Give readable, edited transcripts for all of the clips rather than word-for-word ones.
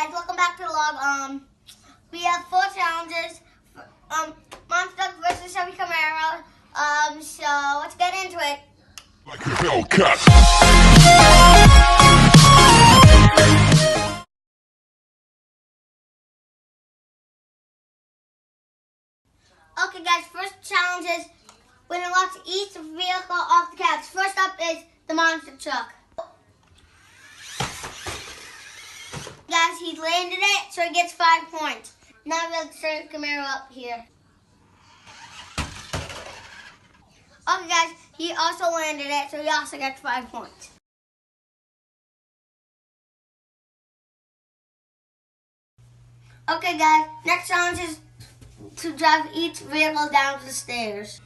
guys, welcome back to the vlog. We have 4 challenges. Monster versus Chevy Camaro. So let's get into it. Like a Hellcat. Okay guys, first challenge is we're gonna launch each vehicle off the couch. First up is the monster truck. Guys, he landed it, so he gets 5 points. Now we're going to turn the Camaro up here. Okay guys, he also landed it, so he also gets 5 points. Okay guys, next challenge is to drive each vehicle down the stairs.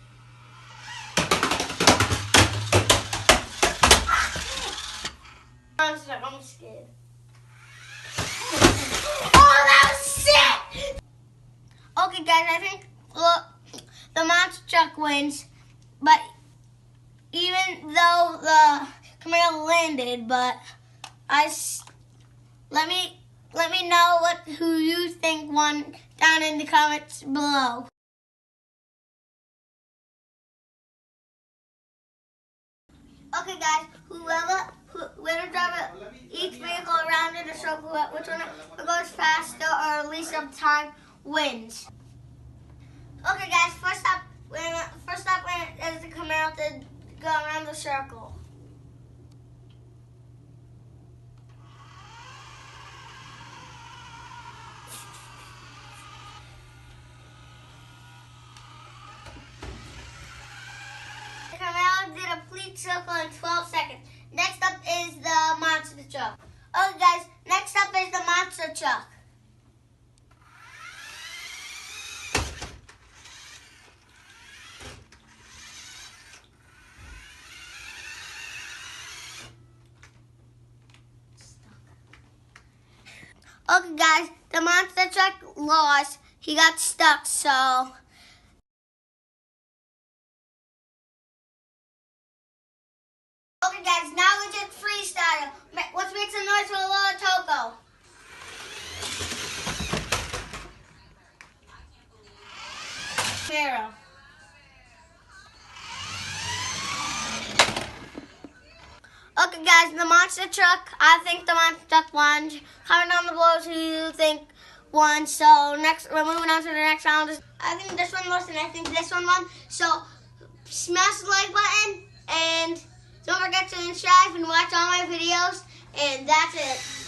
I'm scared. Oh, that was sick! Okay guys, I think the monster truck wins, but even though the Camaro landed, but let me know who you think won down in the comments below. Okay guys, whoever drive each vehicle around in a circle, which one goes faster or least of time wins. Okay guys, first up is the Camaro to go around the circle. The Camaro did a complete circle in 12 seconds. Next up is the monster truck. Okay guys, next up is the monster truck. Okay guys, the monster truck lost. He got stuck, so... Okay guys, now we just freestyle. Let's make some noise for Lola Toco. Camaro. Okay guys, the monster truck. I think the monster truck won. Comment down below who you think won. So next, we're moving on to the next round. I think this one lost and I think this one won. So smash the like button and don't forget to subscribe and watch all my videos. And that's it.